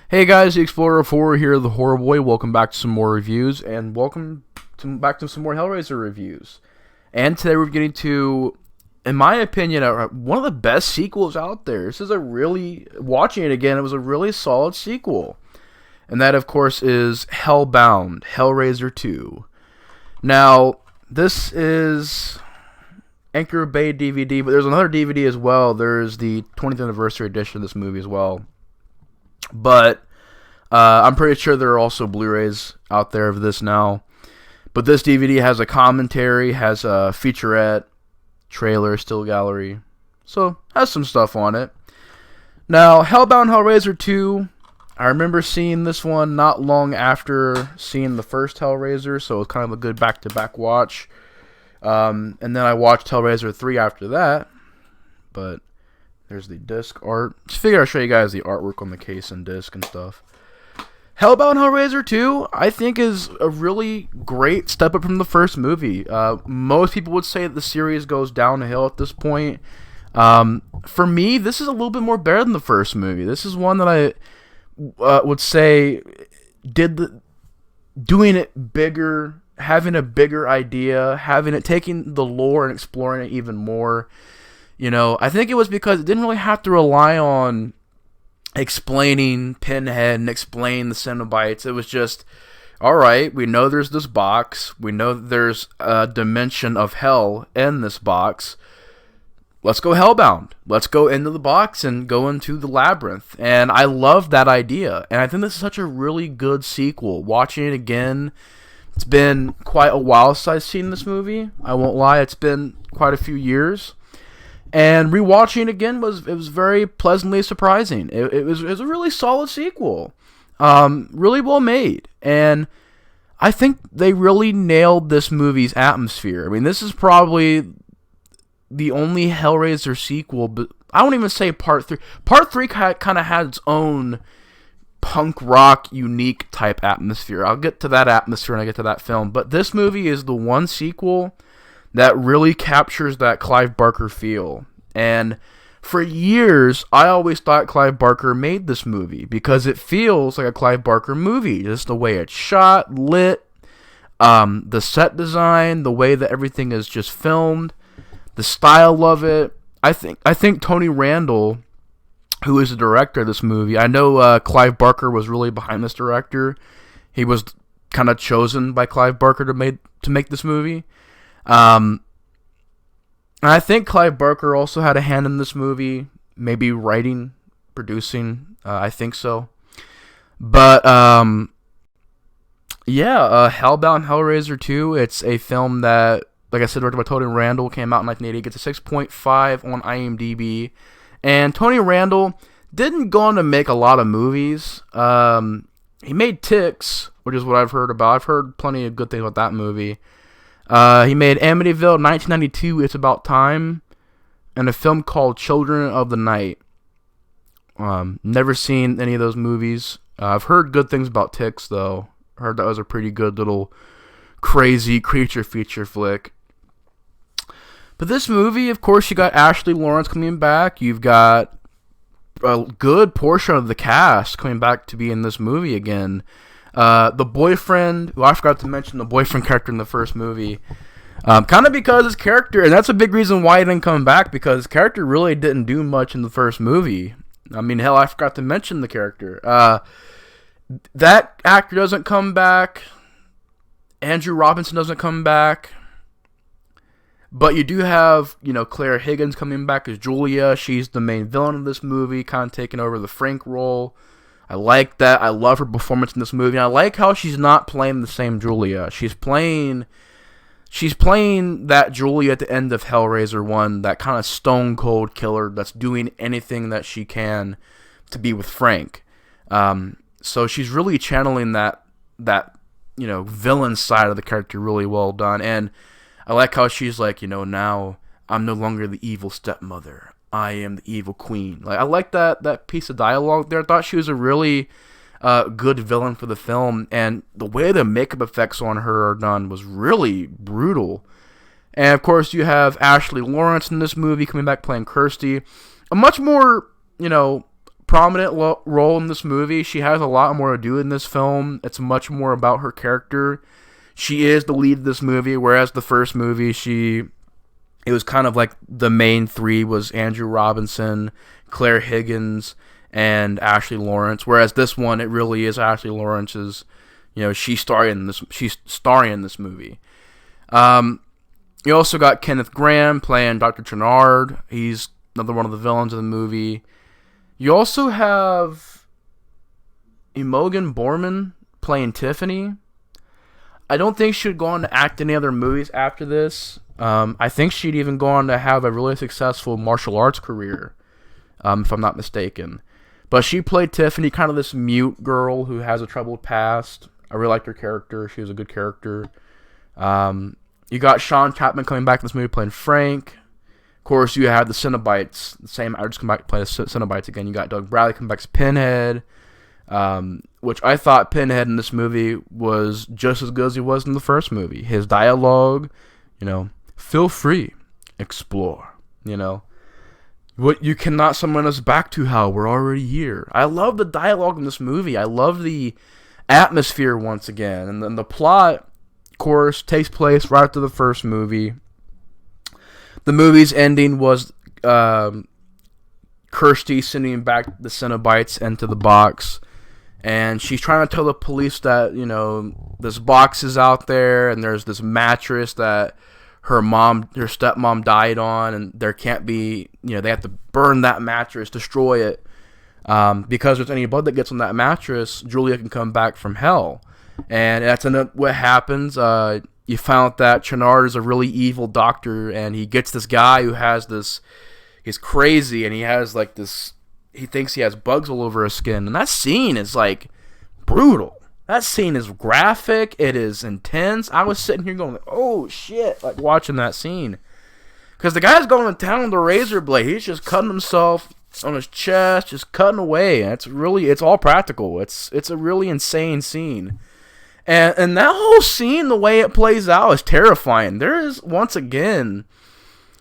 Hey guys, the Explorer of Horror here, the Horror Boy. Welcome back to some more reviews, and back to some more Hellraiser reviews. And today we're getting to, in my opinion, one of the best sequels out there. This is watching it again, it was a really solid sequel. And that, of course, is Hellbound, Hellraiser 2. Now, this is Anchor Bay DVD, but there's another DVD as well. There's the 20th anniversary edition of this movie as well. But I'm pretty sure there are also Blu-rays out there of this now. But this DVD has a commentary, has a featurette, trailer, still gallery. So, has some stuff on it. Now, Hellbound Hellraiser 2, I remember seeing this one not long after seeing the first Hellraiser, so it was kind of a good back-to-back watch. And then I watched Hellraiser 3 after that. But there's the disc art. Just figured I'd show you guys the artwork on the case and disc and stuff. Hellbound Hellraiser 2, I think, is a really great step up from the first movie. Most people would say that the series goes downhill at this point. For me, this is a little bit more better than the first movie. This is one that I would say doing it bigger, having a bigger idea, taking the lore and exploring it even more. You know, I think it was because it didn't really have to rely on explaining Pinhead and explain the Cenobites. It was just, alright, we know there's this box. We know there's a dimension of hell in this box. Let's go Hellbound. Let's go into the box and go into the labyrinth. And I love that idea. And I think this is such a really good sequel. Watching it again, it's been quite a while since I've seen this movie. I won't lie, it's been quite a few years. And rewatching it again was very pleasantly surprising. It was a really solid sequel, really well made, and I think they really nailed this movie's atmosphere. I mean, this is probably the only Hellraiser sequel, but I won't even say Part 3. Part 3 kind of had its own punk rock, unique type atmosphere. I'll get to that atmosphere when I get to that film, but this movie is the one sequel that really captures that Clive Barker feel. And for years, I always thought Clive Barker made this movie because it feels like a Clive Barker movie. Just the way it's shot, lit, the set design, the way that everything is just filmed, the style of it. I think Tony Randall, who is the director of this movie, I know Clive Barker was really behind this director. He was kind of chosen by Clive Barker to make this movie. And I think Clive Barker also had a hand in this movie, maybe writing, producing, I think so. But, Hellbound Hellraiser 2, it's a film that, like I said, directed by Tony Randall, came out in 1980, gets a 6.5 on IMDb, and Tony Randall didn't go on to make a lot of movies. He made Ticks, which is what I've heard about. I've heard plenty of good things about that movie. He made Amityville 1992, It's About Time, and a film called Children of the Night. Never seen any of those movies. I've heard good things about Ticks, though. Heard that was a pretty good little crazy creature feature flick. But this movie, of course, you got Ashley Lawrence coming back. You've got a good portion of the cast coming back to be in this movie again. The boyfriend, I forgot to mention the boyfriend character in the first movie, kind of because his character, and that's a big reason why he didn't come back, because his character really didn't do much in the first movie. I mean, hell, I forgot to mention the character. That actor doesn't come back. Andrew Robinson doesn't come back. But you do have, Claire Higgins coming back as Julia. She's the main villain of this movie, kind of taking over the Frank role. I like that. I love her performance in this movie. And I like how she's not playing the same Julia. She's playing that Julia at the end of Hellraiser 1, that kind of stone cold killer that's doing anything that she can to be with Frank. So she's really channeling that villain side of the character really well done. And I like how she's like, now I'm no longer the evil stepmother. I am the evil queen. I like that piece of dialogue there. I thought she was a really good villain for the film, and the way the makeup effects on her are done was really brutal. And of course, you have Ashley Lawrence in this movie coming back playing Kirsty, a much more prominent role in this movie. She has a lot more to do in this film. It's much more about her character. She is the lead of this movie, whereas the first movie, it was kind of like the main three was Andrew Robinson, Claire Higgins, and Ashley Lawrence. Whereas this one, it really is Ashley Lawrence's. She's starring in this movie. You also got Kenneth Grahame playing Dr. Channard. He's another one of the villains of the movie. You also have Imogen Boorman playing Tiffany. I don't think she'd go on to act in any other movies after this. I think she'd even go on to have a really successful martial arts career, if I'm not mistaken. But she played Tiffany, kind of this mute girl who has a troubled past. I really liked her character. She was a good character. You got Sean Chapman coming back in this movie playing Frank. Of course, you have the Cenobites. The same actors come back to play the Cenobites again. You got Doug Bradley come back as Pinhead, which I thought Pinhead in this movie was just as good as he was in the first movie. His dialogue, feel free, explore, What you cannot summon us back to, hell, we're already here. I love the dialogue in this movie. I love the atmosphere once again. And then the plot, of course, takes place right after the first movie. The movie's ending was Kirsty sending back the Cenobites into the box. And she's trying to tell the police that, this box is out there and there's this mattress that her stepmom died on, and there can't be, they have to burn that mattress, destroy it, because if there's any blood that gets on that mattress, Julia can come back from hell. And that's what happens. You found out that Channard is a really evil doctor, and he gets this guy who has he's crazy, and he has he thinks he has bugs all over his skin, and that scene is brutal. That scene is graphic. It is intense. I was sitting here going, oh shit, watching that scene. Because the guy's going to town with a razor blade. He's just cutting himself on his chest, just cutting away. And it's all practical. It's a really insane scene. And that whole scene, the way it plays out, is terrifying. There is, once again,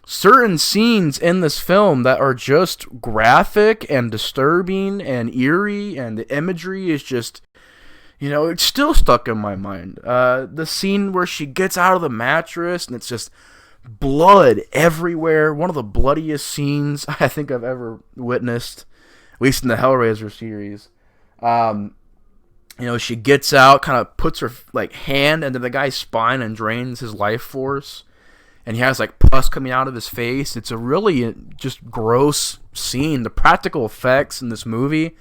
certain scenes in this film that are just graphic and disturbing and eerie, and the imagery is just... it's still stuck in my mind. The scene where she gets out of the mattress and it's just blood everywhere. One of the bloodiest scenes I think I've ever witnessed, at least in the Hellraiser series. She gets out, kind of puts her hand into the guy's spine and drains his life force. And he has pus coming out of his face. It's a really just gross scene. The practical effects in this movie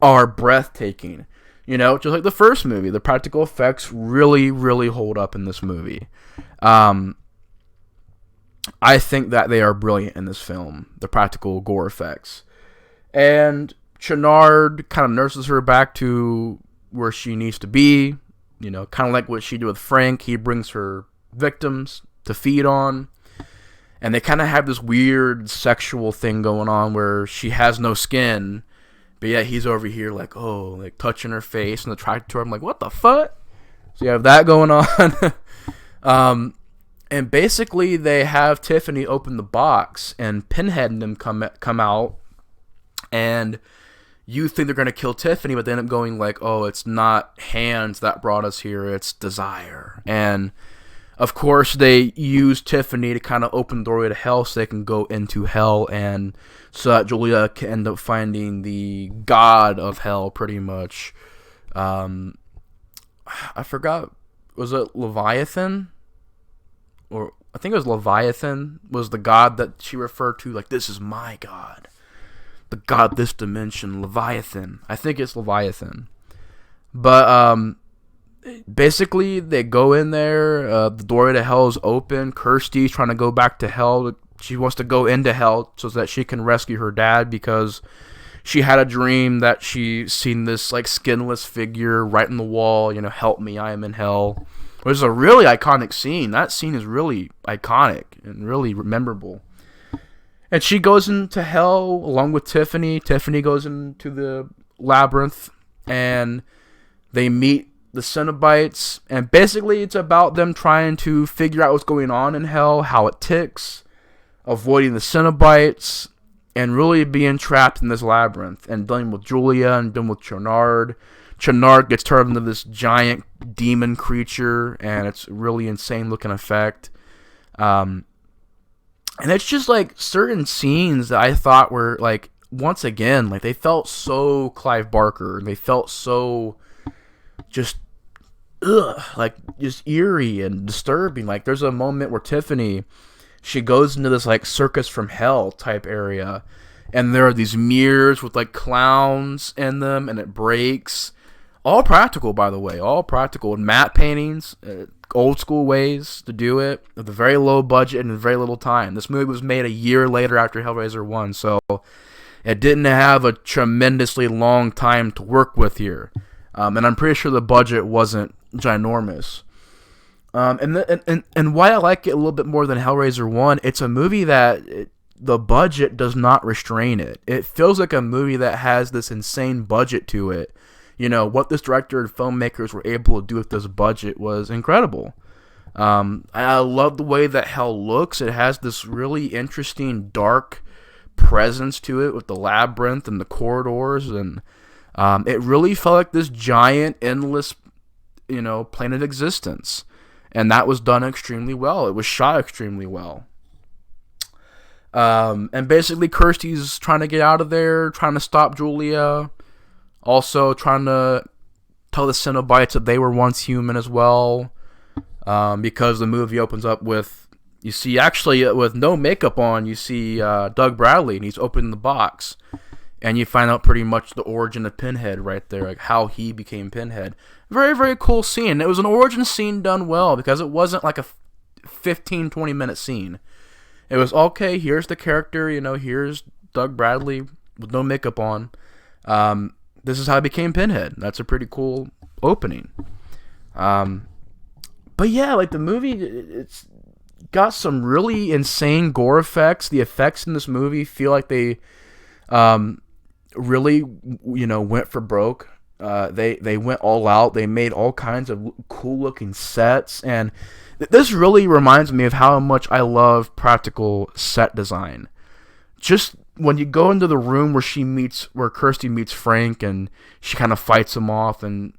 are breathtaking. Just like the first movie, the practical effects really, really hold up in this movie. I think that they are brilliant in this film, the practical gore effects. And Channard kind of nurses her back to where she needs to be, kind of like what she did with Frank. He brings her victims to feed on. And they kind of have this weird sexual thing going on where she has no skin. But yeah, he's over here touching her face and attracted to her. I'm like, what the fuck? So you have that going on. And basically they have Tiffany open the box and Pinhead and them come out. And you think they're going to kill Tiffany, but they end up going oh, it's not hands that brought us here. It's desire. And of course they use Tiffany to kind of open the doorway to hell so they can go into hell, and so that Julia can end up finding the god of hell, pretty much. I forgot, was it Leviathan? Or I think it was Leviathan was the god that she referred to, this is my god. The god of this dimension, Leviathan. I think it's Leviathan. But, basically, they go in there, the doorway to hell is open. Kirsty's trying to go back to hell. She wants to go into hell so that she can rescue her dad, because she had a dream that she seen this skinless figure right in the wall, help me, I am in hell. Which is a really iconic scene. That scene is really iconic and really memorable. And she goes into hell along with Tiffany. Tiffany goes into the labyrinth and they meet the Cenobites. And basically it's about them trying to figure out what's going on in hell, how it ticks, avoiding the Cenobites. and really being trapped in this labyrinth and dealing with Julia and dealing with Chernard. Chernard gets turned into this giant demon creature, and it's a really insane looking effect. And it's just like certain scenes that I thought were like, once again, like they felt so Clive Barker. They felt so just like just eerie and disturbing. Like there's a moment where Tiffany, she goes into this like circus from hell type area, and there are these mirrors with like clowns in them, and it breaks. All practical, by the way, all practical, and matte paintings, old school ways to do it with a very low budget and very little time. This movie was made a year later after Hellraiser 1, so it didn't have a tremendously long time to work with here. And I'm pretty sure the budget wasn't ginormous. And why I like it a little bit more than Hellraiser 1, it's a movie that the budget does not restrain it. It feels like a movie that has this insane budget to it. You know, what this director and filmmakers were able to do with this budget was incredible. I love the way that hell looks. It has this really interesting dark presence to it with the labyrinth and the corridors, and it really felt like this giant, endless, plane of existence. And that was done extremely well. It was shot extremely well. And basically Kirsty's trying to get out of there, trying to stop Julia. Also trying to tell the Cenobites that they were once human as well. Because the movie opens up with, you see, actually with no makeup on, you see Doug Bradley, and he's opening the box. And you find out pretty much the origin of Pinhead right there, like how he became Pinhead. Very, very cool scene. It was an origin scene done well, because it wasn't like a 15, 20 minute scene. It was, okay, here's the character, here's Doug Bradley with no makeup on. This is how he became Pinhead. That's a pretty cool opening. But yeah, like the movie, it's got some really insane gore effects. The effects in this movie feel like they really, went for broke. They went all out. They made all kinds of cool looking sets, and this really reminds me of how much I love practical set design. Just when you go into the room where Kirsty meets Frank, and she kind of fights him off and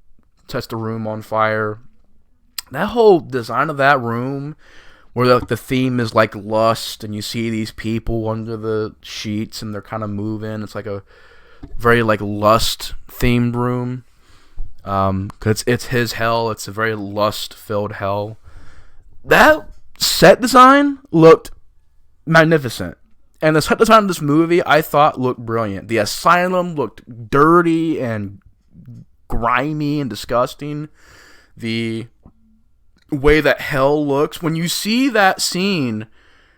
sets the room on fire. That whole design of that room, where the theme is like lust, and you see these people under the sheets and they're kind of moving. It's like a very like lust themed room. 'Cause it's his hell. It's a very lust filled hell. That set design looked magnificent. And the set design of this movie, I thought, looked brilliant. The asylum looked dirty and grimy and disgusting. The way that hell looks, when you see that scene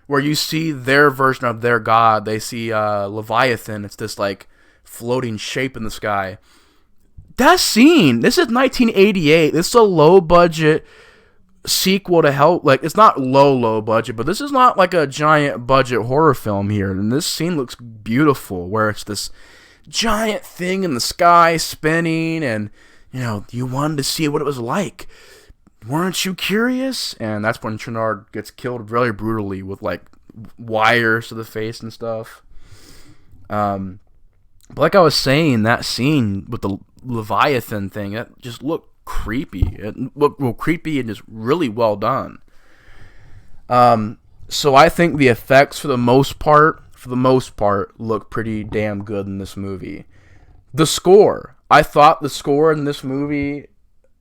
where you see their version of their god, they see Leviathan. It's this like floating shape in the sky. That scene, this is 1988. This is a low budget sequel to Hell. Like, it's not low budget, but this is not like a giant budget horror film here. And this scene looks beautiful, where it's this giant thing in the sky spinning, and you wanted to see what it was like. Weren't you curious? And that's when Chernard gets killed really brutally with like wires to the face and stuff. But like I was saying, that scene with the Leviathan thing, that just looked creepy. It looked creepy and just really well done. So I think the effects for the most part look pretty damn good in this movie. The score, I thought the score in this movie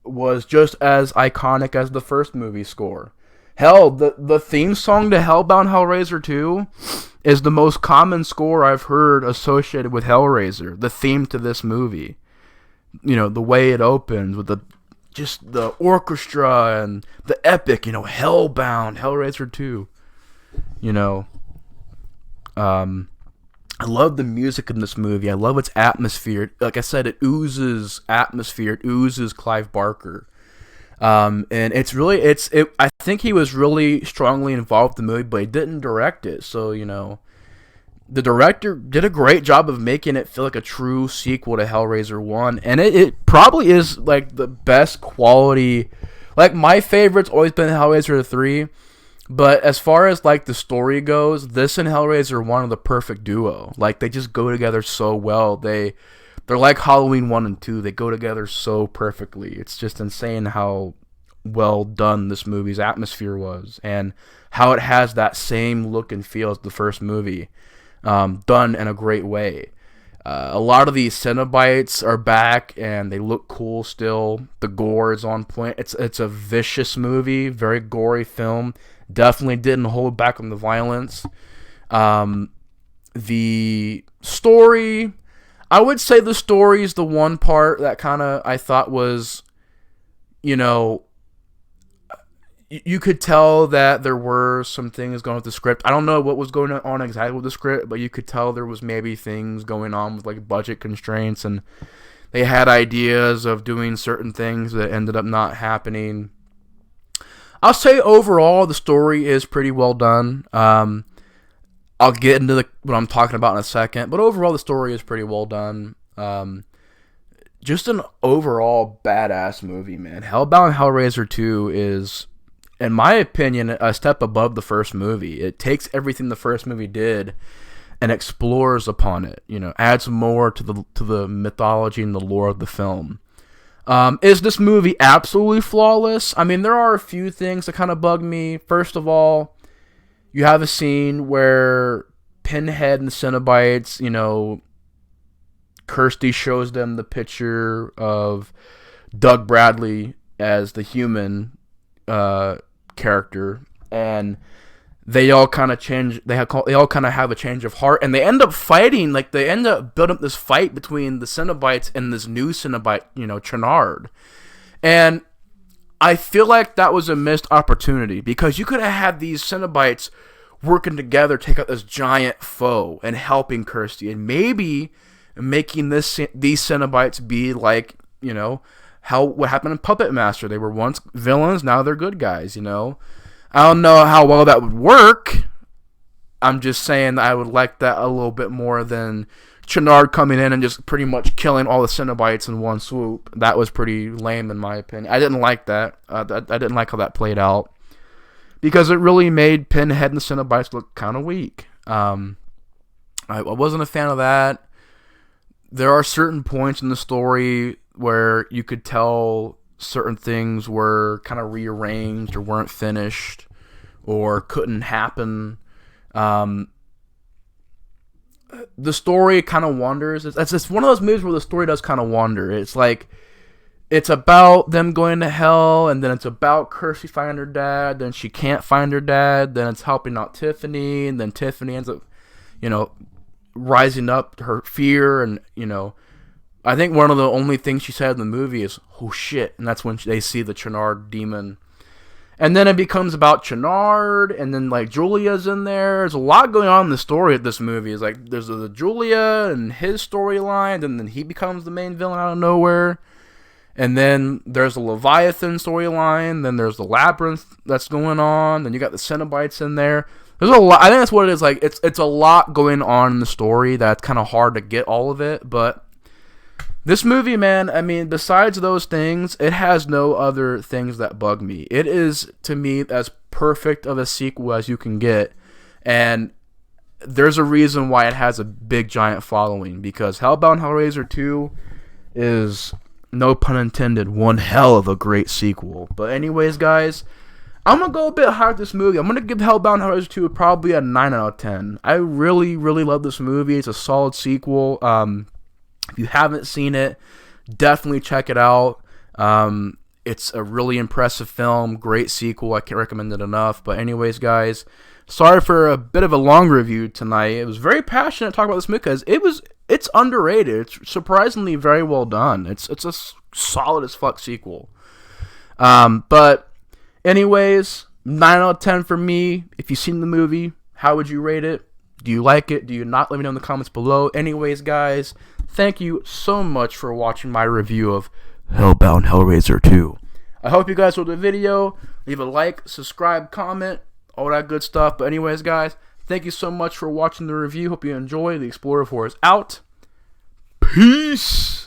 was just as iconic as the first movie score. Hell, the theme song to Hellbound Hellraiser 2 is the most common score I've heard associated with Hellraiser. The theme to this movie. The way it opens with the orchestra and the epic, Hellbound Hellraiser 2. I love the music in this movie. I love its atmosphere. Like I said, it oozes atmosphere. It oozes Clive Barker. And it's really, I think he was really strongly involved in the movie, but he didn't direct it. So, the director did a great job of making it feel like a true sequel to Hellraiser 1. And it probably is like the best quality. Like, my favorite's always been Hellraiser 3. But as far as like the story goes, this and Hellraiser are one of the perfect duo. Like they just go together so well. They're like Halloween 1 and 2. They go together so perfectly. It's just insane how well done this movie's atmosphere was, and how it has that same look and feel as the first movie, done in a great way. A lot of these Cenobites are back, and they look cool still. The gore is on point. It's a vicious movie, very gory film. Definitely didn't hold back on the violence. The story, I would say the story is the one part that kind of I thought was, you know, you could tell that there were some things going with the script. I don't know what was going on exactly with the script, but you could tell there was maybe things going on with like budget constraints, and they had ideas of doing certain things that ended up not happening. I'll say overall the story is pretty well done. I'll get into what I'm talking about in a second, but overall the story is pretty well done. Just an overall badass movie, man. Hellbound Hellraiser 2 is, in my opinion, a step above the first movie. It takes everything the first movie did and explores upon it. You know, adds more to the mythology and the lore of the film. Is this movie absolutely flawless? I mean, there are a few things that kind of bug me. First of all, you have a scene where Pinhead and the Cenobites, you know, Kirsty shows them the picture of Doug Bradley as the human character, and they all kind of change. They all kind of have a change of heart, and they end up fighting. Like they end up building up this fight between the Cenobites and this new Cenobite, you know, Chernard. And I feel like that was a missed opportunity, because you could have had these Cenobites working together, take out this giant foe, and helping Kirsty, and maybe making these Cenobites be like, you know, what happened in Puppet Master. They were once villains, now they're good guys, you know. I don't know how well that would work. I'm just saying I would like that a little bit more than Chernard coming in and just pretty much killing all the Cenobites in one swoop. That was pretty lame in my opinion. I didn't like that. I didn't like how that played out, because it really made Pinhead and the Cenobites look kind of weak. I wasn't a fan of that. There are certain points in the story where you could tell certain things were kind of rearranged or weren't finished or couldn't happen. The story kind of wanders. It's one of those movies where the story does kind of wander. It's like, it's about them going to hell, and then it's about Kirsty finding her dad, then she can't find her dad, then it's helping out Tiffany, and then Tiffany ends up, you know, rising up to her fear, and, you know, I think one of the only things she said in the movie is, "Oh shit," and that's when they see the Chernard demon. And then it becomes about Chernard, and then like Julia's in there. There's a lot going on in the story of this movie. It's like there's the Julia and his storyline, and then he becomes the main villain out of nowhere. And then there's the Leviathan storyline. Then there's the Labyrinth that's going on. Then you got the Cenobites in there. There's a lot. I think that's what it is. Like it's a lot going on in the story that's kind of hard to get all of it. But this movie, man, I mean, besides those things, it has no other things that bug me. It is, to me, as perfect of a sequel as you can get. And there's a reason why it has a big, giant following. Because Hellbound Hellraiser 2 is, no pun intended, one hell of a great sequel. But anyways, guys, I'm going to go a bit higher with this movie. I'm going to give Hellbound Hellraiser 2 probably a 9 out of 10. I really, really love this movie. It's a solid sequel. If you haven't seen it, definitely check it out. It's a really impressive film, great sequel. I can't recommend it enough. But anyways, guys, sorry for a bit of a long review tonight. It was very passionate to talk about this movie because it's underrated. It's surprisingly very well done. It's a solid as fuck sequel. But anyways, 9 out of 10 for me. If you've seen the movie, how would you rate it? Do you like it? Do you not? Let me know in the comments below. Anyways, guys, thank you so much for watching my review of Hellbound Hellraiser 2. I hope you guys liked the video. Leave a like, subscribe, comment, all that good stuff. But anyways, guys, thank you so much for watching the review. Hope you enjoy. The Explorer 4 is out. Peace.